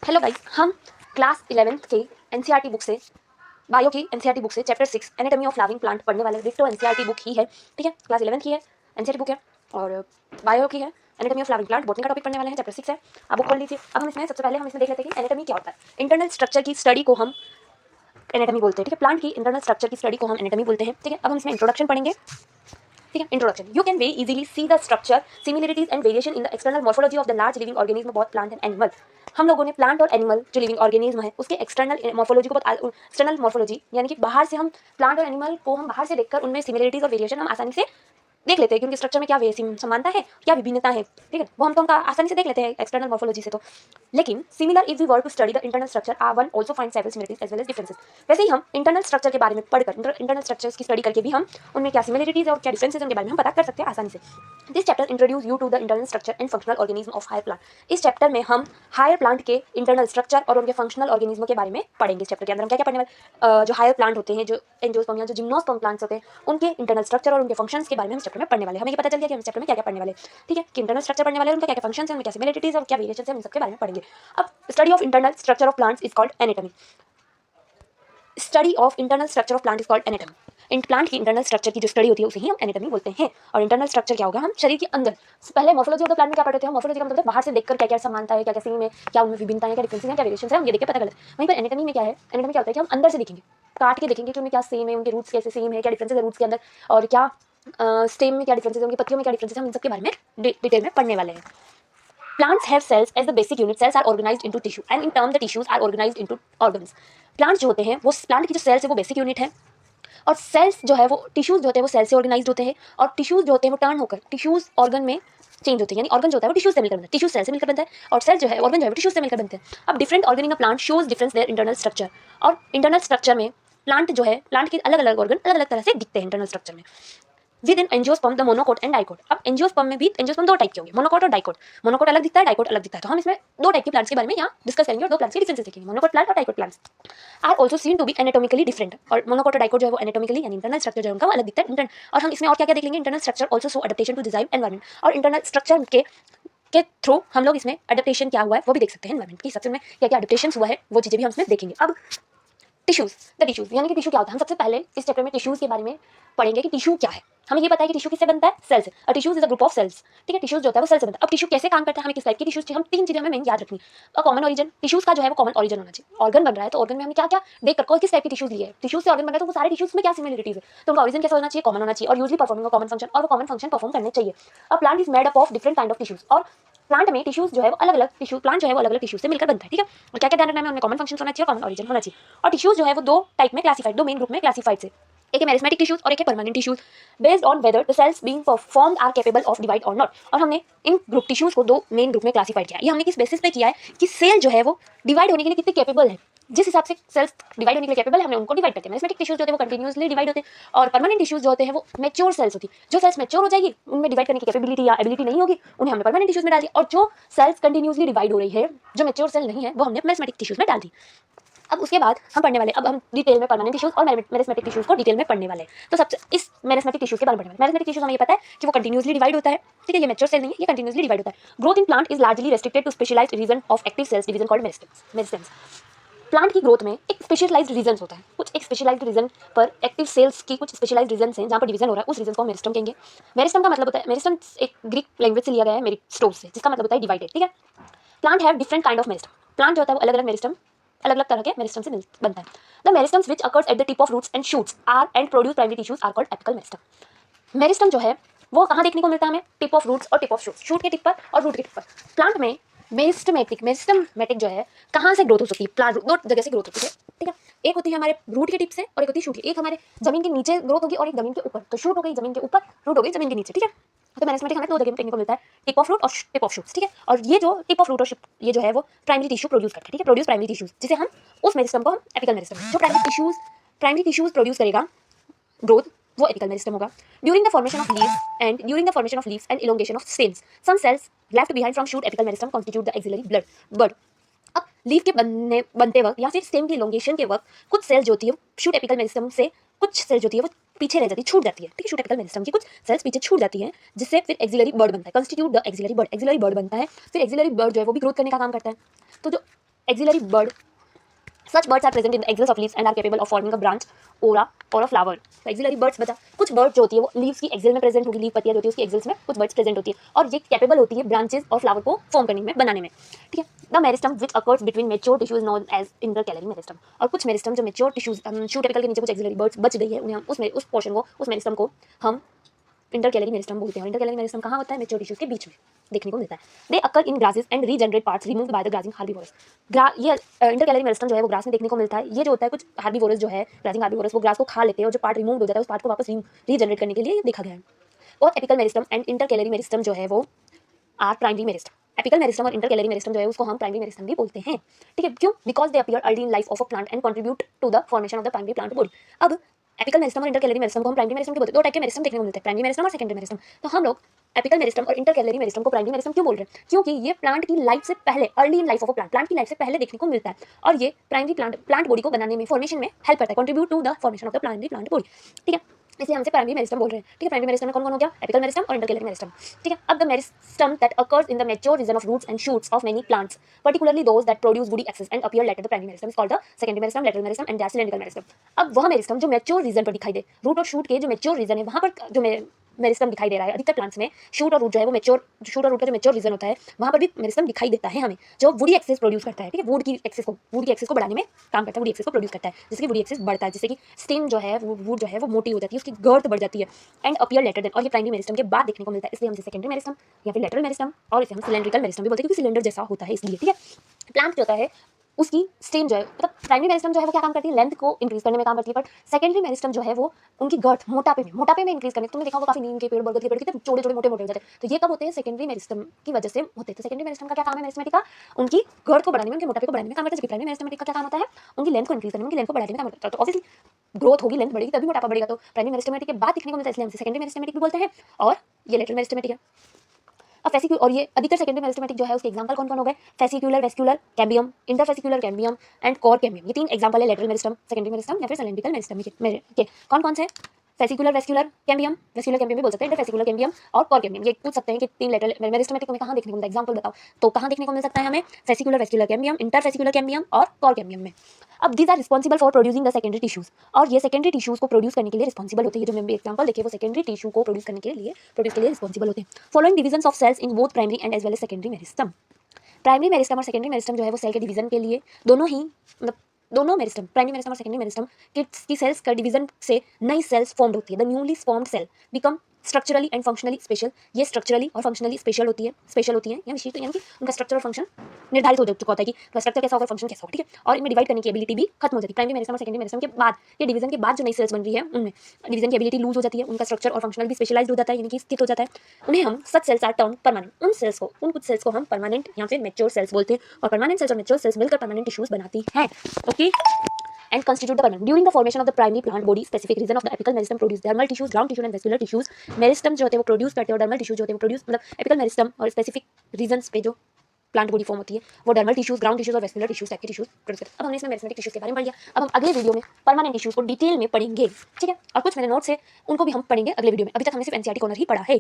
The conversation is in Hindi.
हेलो गाइस, हम क्लास 11th के एनसीईआरटी बुक से बायो की एनसीईआरटी बुक से chapter 6 anatomy of flowering plant पढ़ने वाले। डिट्टो एनसीईआरटी बुक ही है, ठीक है। क्लास 11 की है, एनसीईआरटी बुक है और बायो की है। Anatomy of flowering plant botany का टॉपिक पढ़ने वाले हैं, चैप्टर 6 है। आप बुक खोल लीजिए। अब हम इसमें सबसे पहले हम इसमें देख लेते हैं कि एनाटॉमी क्या होता है। इंटरनल स्ट्रक्चर की स्टडी को हम एनाटॉमी बोलते हैं, ठीक है। प्लांट की इंटरनल स्ट्रक्चर की स्टडी को हम एनाटॉमी बोलते हैं, ठीक है। अब हम इसमें इंट्रोडक्शन पढ़ेंगे, ठीक है। Introduction. You can very easily see the structure similarities and variation in the external morphology of the large living organism both plant and animal. हम लोगों ने प्लांट और एनिमल जो लिविंग ऑर्गेनिज्म है उसके एक्सटर्नल मॉर्फोलॉजी को एक्सटर्नल मॉर्फोलॉजी यानी कि बाहर से हम प्लांट और एनिमल को हम बाहर से देखकर उनमें सिमिलरिटीज और वेरिएशन हम आसानी से देख लेते हैं कि उनके स्ट्रक्चर में क्या समानता है, क्या विभिन्नता है, ठीक है। वो हम तो उनका आसानी से देख लेते हैं एक्सटर्नल मॉर्फोलॉजी से। तो लेकिन similar if we were to study the internal structure are one also find several similarities as well as differences. वैसे ही हम इंटरनल स्ट्रक्चर के बारे में पढ़कर इंटरनल स्ट्रक्चर्स की स्टडी करके भी हम उनमें क्या सिमिलरिटीज और क्या डिफरेंसेस उनके बारे में हम पता कर सकते हैं आसानी से। This chapter introduce you to the internal structure and functional organism of higher plant. इस चैप्टर में हम हायर प्लांट के इंटरनल स्ट्रक्चर और उनके फंक्शनल ऑर्गेनिज्म के बारे में पढ़ेंगे। इस चैप्टर के अंदर हम क्या क्या पढ़ने वाले, जो हायर प्लांट होते हैं, जो एंजियोस्पर्म या जो जिम्नोस्पर्म प्लांट्स होते हैं, उनके इंटरनल स्ट्रक्चर और उनके फंक्शंस के बारे में हम चैप्टर में पढ़ने वाले हैं। हमें ये पता चल गया कि हम चैप्टर में क्या क्या पढ़ने वाले, ठीक है, कि इंटरनल स्ट्रक्चर पढ़ने वाले हैं, उनके क्या क्या फंक्शंस हैं, उनमें क्या सिमिलरिटीज और क्या वेरिएशंस हैं, उन सबके बारे में पढ़ेंगे। अब study of internal structure of plants is called anatomy. Study of internal structure of plant is called anatomy. In plant की इंटरनल स्ट्रक्चर की जो स्टडी होती है उसे ही हम एनाटॉमी बोलते हैं। और इंटरनल स्ट्रक्चर क्या होगा, हम शरीर के अंदर पहले मॉर्फोलॉजी ऑफ द प्लांट में क्या पढ़ते हैं, मॉर्फोलॉजी का मतलब बाहर से देखकर क्या क्या समानता है, क्या क्या सेम है, क्या उनमें विभिन्नता है, क्या डिफरेंसेस हैं, क्या वेरिएशंस हैं, हम ये देख के पता कर लेते हैं। वहीं पर एनाटॉमी में क्या है, एनाटॉमी क्या होता है कि हम अंदर से देखेंगे, काट के देखेंगे कि उनमें क्या सेम है, उनके रूट्स कैसे सेम है, क्या डिफरेंसेस है रूट्स के अंदर, और क्या स्टेम में क्या डिफरेंसेस है, उनकी पत्तियों में क्या डिफरेंसेस है, हम इन सबके बारे में डिटेल में पढ़ने वाले हैं। Plants have cells as the basic unit. Cells are organized into tissue, and in turn the tissues are organized into organs. Plants जो होते हैं वो प्लांट की जो सेल्स है वो बेसिक यूनिट है, और सेल्स जो है वो टिश्यूज जो होते हैं वो सेल से ऑर्गेनाइज्ड होते हैं, और टिश्यूज जो होते हैं वो टर्न होकर टिश्यूज ऑर्गन में चेंज होते हैं। यानी ऑर्गन जो होता है वो टिश्यूज से मिलकर बनता है, टिश्यूज सेल से मिलकर बनता है, और सेल जो है ऑर्गन जो है वो टिश्यूज से मिलकर बनते हैं। अब different organ in a plant shows difference their internal structure. और इंटरनल स्ट्रक्चर में प्लांट जो है, प्लांट के अलग अलग ऑर्गन अलग अलग तरह से दिखते हैं इंटरनल स्ट्रक्चर में। With in angiosperm the monocot and dicot. अब एंजियोस्पर्म में भी एंजियोस्पर्म दो टाइप के होंगे, मोनोकोट और डाइकोट। मोनोकोट अलग दिखता है, डाइकोट अलग दिखता है। तो हम इसमें दो टाइप के प्लांट्स के बारे में यहाँ डिस्कस करेंगे और दो प्लांट्स के डिफरेंसेस देखेंगे, मोनोकोट प्लांट और dicot plants. Are also seen to be anatomically different. और मोनोकोट और डाइकोट जो है वो एनाटॉमिकली यानी इंटरनल स्ट्रक्चर जो है उनका अलग दिखता है इंटरनल। और हम इसमें और क्या क्या देख लेंगे, internal structure also show adaptation to design environment. और इंटरनल स्ट्रक्चर के थ्रू हम लोग इसमें एडेप्टेशन क्या हुआ है वो भी देख सकते हैं, एनवायरमेंट की स्ट्रक्चर में क्या क्या एडेप्टेशन हुआ है वो चीजें भी हम इसमें देखेंगे। अब टिश्यूज, द टिश्यूज यानी कि टिश्यू क्या होता है, हम सबसे पहले इस चैप्टर में टिश्यूज के बारे में पढ़ेंगे कि टिश्यू क्या है। हमें ये पता है कि टिश्यू किससे बनता है, सेल से। और tissues is a group of cells, ठीक है। टिश्यूज जो होता है वो सेल से बनता है। अब टिश्यू कैसे काम करता है, हमें किस टाइप की टिश्यूज चाहिए, हम तीन चीजें हमें मेन याद रखनी है। कॉमन ओरिजिन, टिश्यूज का जो है वो कॉमन ओरिजिन होना चाहिए। ऑर्गन बन रहा है तो ऑर्गन में हमें क्या क्या देख कर किस टाइप की टिश्यूज लिए है, टिश्यूज से ऑर्गन बन रहा है तो वो सारे टिश्यूज में क्या सिमिलरिटीज है, तो उनका ओरिजिन कैसा होना चाहिए, कॉमन होना चाहिए, और यूजली परफॉर्मिंग कॉमन फंक्शन, और वो कॉमन फंक्शन परफॉर्म करने चाहिए। अब plant is made up of different kind of tissues. और प्लांट में टिश्यूज जो है वो अलग अलग टिश्यू, प्लांट जो है वो अलग अलग टिश्यू से मिलकर बनता है, ठीक है। और क्या क्या ध्यान रखना है, उनमें कॉमन फंक्शन होना चाहिए, कॉमन ओरिजिन होना चाहिए। और टिश्यूज जो है वो दो टाइप में क्लासिफाइड, दो मेन ग्रुप में क्लासिफाइड से, एक है मेरिस्मेटिक टिश्यूज और एक है permanent tissues, based on whether the cells being performed are capable of divide और नॉट। और हमने इन ग्रुप टिश्यूज को दो मेन ग्रुप में क्लासिफाइड किया है। ये हमने किस बेसिस पे किया है कि सेल जो है वो डिवाइड होने के लिए कितने कैपेबल है, जिस हिसाब से सेल्स डिवाइड होने के लिए कैपेबल है हमने उनको डिवाइड करते हैं। मेरिस्मेटिक टिश्यूज जो होते हैं वो कंटिन्यूअसली डिवाइड होते हैं, और परमानेंट टिश्यूज जो होते हैं वो मैच्योर सेल्स होती है। जो सेल्स मैच्योर हो जाएगी उनमें डिवाइड करने की कैपेबिलिटी या एबिलिटी नहीं होगी, उन्हें हमने परमानेंट टिश्यूज में डाल दी। और जो सेल्स कंटिन्यूअसली डिवाइड हो रही है, जो मैच्योर सेल नहीं है, वो हमने मेरिस्मेटिक टिश्यूज में डाल दी। अब उसके बाद हम पढ़ने वाले, अब हम डिटेल में परमानेंट टिश्यूज और मेरिस्मेटिक टिश्यूज को डिटेल में पढ़ने वाले हैं। तो सबसे इस मेरिस्मेटिक टिश्यूज के बारे में पढ़ने वाले। मेरिस्मेटिक टिश्यूज हमें ये पता है कि वो कंटिन्यूअसली डिवाइड होता है, ठीक है। ये मैच्योर सेल नहीं है, ये कंटिन्यूअसली डिवाइड होता है। Growth in plant is largely restricted to specialised region of active cells division called meristems. Plant की ग्रोथ में एक स्पेशलाइज्ड रीजन होता है, कुछ एक स्पेशलाइज्ड रीजन पर एक्टिव सेल्स की कुछ स्पेशलाइज्ड रीजन हैं जहाँ पर डिवीजन हो रहा है, उस रीजन को मेरिस्टम कहेंगे। मेरिस्टम का मतलब होता है, मेरिस्टम एक ग्रीक लैंग्वेज से लिया गया है, मेरिस्टोम से, जिसका मतलब होता है डिवाइडेड, ठीक है। Plant have different kind of meristem. Plant जो होता है वो अलग अलग मेरिस्टम, अलग अलग तरह के मेरिस्टम से बनता है। The meristems which occurs at the tip of roots and shoots are and produce primary tissues are called apical meristem. Meristem जो है वो कहाँ देखने को मिलता है हमें, टिप ऑफ रूट्स और टिप ऑफ शूट, शूट के टिप पर और रूट के टिप पर। प्लांट में मेरिस्टमेटिक जो है कहाँ से ग्रोथ हो सकती है, प्लांट दो जगह से ग्रोथ होती है, ठीक है। एक होती है हमारे रूट के टिप से और एक होती है शूट की। एक हमारे जमीन के नीचे ग्रोथ होगी और एक जमीन के ऊपर, तो शूट हो गई जमीन के ऊपर, रूट हो गई जमीन के नीचे, ठीक है। तो मेरिस्टेमेटिक हमें दो जगह देखने को मिलता है, टिप ऑफ रूट और टिप ऑफ शूट्स, ठीक है। और ये जो टिप ऑफ रूट और ये जो है वो प्राइमरी टिश्यू प्रोड्यूस करता है, ठीक है, प्रोड्यूस प्राइमरी टिश्यूज, जिसे हम उस मेरिस्टम को हम एपिकल मेरिस्टम, जो प्राइमरी टिश्यूज प्रोड्यूस करेगा ग्रोथ, वो एपिकल मेरिस्टम होगा। During the formation of leaves and elongation of stems some cells left behind from shoot apical meristem constitute the axillary bud. अब लीव के बनते वक्त या फिर स्टेम की इलोंगेशन के वक्त कुछ सेल्स जो होती है शूट एपिकल मेरिस्टम से, कुछ सेल्स जो होती है वो पीछे रह जाती है, छूट जाती है, ठीक है। शूट एपिकल मेरिस्टम की कुछ सेल्स पीछे छूट जाती हैं, जिससे फिर एक्सिलरी बर्ड बनता है, constitute the axillary bud. Axillary bud बनता है, फिर एक्सिलरी बर्ड जो है वो भी ग्रोथ करने का काम करता है। तो जो axillary bud, such birds are present in the axils of leaves and are capable of forming a branch, aura or a flower. तो एक्सिलरी बर्ड्स बचा, कुछ बर्ड जो होती है वो लीव्स की एक्सिल में प्रेजेंट होगी, लीव पत्तियां जो होती है उसकी एक्सिल्स में कुछ बर्ड्स प्रेजेंट होती है और ये कैपेबल होती है ब्रांचेस और फ्लावर को फॉर्म करने में, बनाने में, ठीक है। The meristem which occurs between mature tissues known as intercalary meristem, और कुछ मेरिस्टम जो मेच्योर टिश्यूज शूट एपिकल के नीचे कुछ एक्सिलरी बर्ड्स बच गई है उन्हें हम उस पोर्शन को, उस मेरिस्टम को हम इंटरकैलरी मेरिस्टम बोलते हैं। इंटरकैलरी मेरिस्टम कहाँ होता है? मेच्योर टिश्यूज के बीच में देखने को मिलता है। They occur in grasses and regenerate parts removed by the grazing herbivores. ये इंटरकैलरी मेरिस्टम जो है वो ग्रास में देखने को मिलता है। ये जो होता है कुछ हार्बीवोरस जो है, ग्रासिंग हार्बीवोरस, वो ग्रास को खा लेते हैं और जो पार्ट रिमूव हो जाता है उस पार्ट को वापस रीजनरेट करने के लिए देखा गया है। और apical meristem and intercalary meristem जो है वो are primary meristem. Apical meristem और इंटरकैलरी मेरिस्टम जो है उसको हम प्राइमरी मेरिस्टम भी बोलते हैं, ठीक है। क्यों? Because they appear early in life of a plant and contribute to the formation of the primary plant body. अब एपिकल मेरिस्टम और इंटरकैलरी मेरिस्टम को हम प्राइमरी मेरिस्टम क्यों बोलते हैं? दो टाइप के मेरिस्टम देखने को मिलते हैं, प्राइमरी मेरिस्टम और सेकेंडरी मेरिस्टम। तो हम लोग एपिकल मेरिस्टम और इंटरकैलरी मेरिस्टम को प्राइमरी मेरिस्टम क्यों बोल रहे हैं? क्योंकि ये प्लांट की लाइफ से पहले, early in life of a plant, plant की लाइफ से पहले देखने को मिलता है और ये प्राइमरी प्लांट बॉडी को बनाने में, फॉर्मेशन में हेल्प करता है, contribute to the formation of the primary plant body, ठीक है। इसलिए हमसे प्राइमरी मेरिस्टम बोल रहे हैं, ठीक है। प्राइमरी मेरिस्टम में कौन कौन हो गया? एपिकल मेरिस्टम और इंटरकैलरी मेरिस्टम, ठीक है। अब the meristem that occurs in the mature region of roots and shoots of many plants, particularly those that produce woody axis and appear later, the primary meristem is called the secondary meristem, lateral meristem and cylindrical meristem। अब वह मेरिस्टम जो मैच्योर रीजन पर दिखाई दे, रूट और शूट के जो मैच्योर रीजन है वहां पर जो मेरिस्टम दिखाई दे रहा है, अधिकतर प्लांट्स में शूट और रूट जो है वो मैच्योर, शूट और रूट का जो मैच्योर रीजन होता है वहां पर भी मेरिस्टम दिखाई देता है हमें, जो वुडी एक्सिस प्रोड्यूस करता है, ठीक है। वुड की एक्सिस को बढ़ाने में काम करता है, वुडी एक्सिस को प्रोड्यूस करता है, जिससे कि वुडी एक्सिस बढ़ता है, जिससे कि स्टेम जो है, वुड जो है वो मोटी हो जाती है, उसकी गर्थ बढ़ जाती है एंड अपीयर लेटर देन, और ये प्राइमरी मेरिस्टम के बाद देखने को मिलता है, इसलिए हम इसे सेकेंडरी मेरिस्टम या फिर लेटरल मेरिस्टम और इसे हम सिलेंड्रिकल मेरिस्टम भी बोलते हैं, क्योंकि सिलेंडर जैसा होता है इसलिए, ठीक है। प्लांट जो होता है उसकी स्टेम जो है, मतलब प्राइमरी मेरिस्टम जो है वो क्या काम करती है? लेंथ को इंक्रीज करने में काम करती है, बट सेकेंडरी मेरिस्टम जो है वो उनकी गर्थ, मोटापे में इंक्रीज करने। तुमने देखा होगा काफी नीम के पेड़, बरगद के पेड़ कितने छोटे छोटे मोटे मोटे हो जाते हैं, तो ये कब होते हैं? सेकेंडरी मेरिस्टम की वजह से होते हैं। तो सेकेंडरी मेरिस्टम का क्या काम है मेरिस्टेमेटिक का? उनकी गर्थ को बढ़ाने में, उनके मोटापे को बढ़ाने में काम करता है। जबकि प्राइमरी मेरिस्टेमेटिक का क्या काम होता है? उनकी लेंथ को इंक्रीज करने में, उनकी लेंथ को बढ़ाने में काम करता है। तो ऑब्वियसली ग्रोथ होगी, लेंथ बढ़ेगी, तभी मोटापा बढ़ेगा। तो प्राइमरी मेरिस्टेमेटिक के बाद दिखने को मिलता है, इसलिए हम सेकेंडरी मेरिस्टेमेटिक भी बोलते हैं और ये लेटरल मेरिस्टेमेटिक है। अब फेसिक्यूलर, और ये अधिकतर सेकेंडरी मेरिस्टेमेटिक जो है उसके एग्जांपल कौन कौन हो गए? Fascicular vascular cambium, interfascicular cambium and cork cambium. ये तीन एग्जांपल है लेटरल मेरिस्टम, सेकेंडरी मेरिस्टम या फिर सिलेंड्रिकल मेरिस्टम के। कौन कौन से? Fascicular vascular cambium, vascular cambium भी बोल सकते हैं, इंटरफेसिकुलर कैम्बियम और कोर कैम्बियम। ये पूछ सकते हैं कि तीन लेटरल मेरिस्टेमेटिक में कहाँ देखने को मिलता है? एग्जांपल बताओ। तो कहाँ देखने को मिल सकता है हमें? Fascicular vascular cambium, interfascicular cambium और कोर कैम्बियम में। अब these are responsible for producing the secondary tissues, और ये सेकेंडरी टिश्यूज को प्रोड्यूस करने के लिए रिस्पॉन्सिबल होते हैं। जो मैंने एग्जांपल देखे वो सेकेंडरी टिश्यू को प्रोड्यूस करने के लिए रिस्पॉन्सिबल होते हैं। Following divisions of cells in both primary and as well as secondary meristem. Primary meristem और सेकेंडरी मेरिस्टम जो है वो सेल के डिवीजन के लिए दोनों ही, मतलब दोनों मेरिस्टम, प्राइमरी मेरिस्टम और सेकेंडरी मेरिस्टम की सेल्स का डिवीजन से नई सेल्स फॉर्म्ड होती है। The newly formed cell become structurally and functionally special. ये स्ट्रक्चरली और फंक्शनली स्पेशल होती है या विशेष, यानी कि उनका स्ट्रक्चर और फंक्शन निर्धारित हो चुका होता है कि स्ट्रक्चर कैसा होगा, फंक्शन कैसा होगा, ठीक है। और इनमें डिवाइड करने की एबिलिटी भी खत्म हो जाती है। प्राइमरी मेरिस्टम और सेकेंडरी मेरिस्टम के बाद, ये डिवीजन के बाद जो नई सेल्स बन रही है उनमें डिवीजन की एबिलिटी लूज हो जाती है, उनका स्ट्रक्चर और फंक्शनल भी स्पेशलाइज्ड हो जाता है, यानी कि स्थित हो जाता है। उन्हें हम सच सेल्स आर टर्म्ड परमानेंट। उन कुछ सेल्स को हम परमानेंट या फिर मैच्योर सेल्स बोलते हैं, और परमानेंट सेल्स और मैच्योर सेल्स मिलकर परमानेंट टिश्यूज बनाती हैं, okay. And constitute the permanent. During the formation of the primary plant body, specific region of the apical meristem produce dermal tissues, ground tissue and vascular tissues. Meristem जो होते हैं वो प्रोड्यूस करते हैं, और डर्मल टिश्यूज जो होते हैं वो प्रोड्यूस, मतलब एपिकल मेरिस्टम और स्पेसिफिक रीजन्स पे जो प्लांट बॉडी फॉर्म होती है वो डर्मल टिश्यूज, ग्राउंड टिश्यूज और वेस्कुलर टिश्यूज टाइप के टिश्यूज प्रोड्यूस करते हैं। अब हमने इसमें मेरिस्टेमेटिक टिश्यूज के बारे में पढ़ लिया। अब हम अगले वीडियो में परमानेंट टिश्यूज को डिटेल में पढ़ेंगे, ठीक है। और कुछ मेरे नोट्स है उनको भी हम पढ़ेंगे अगले वीडियो में। अभी तक हमने सिर्फ एनसीईआरटी कॉर्नर ही पढ़ा है।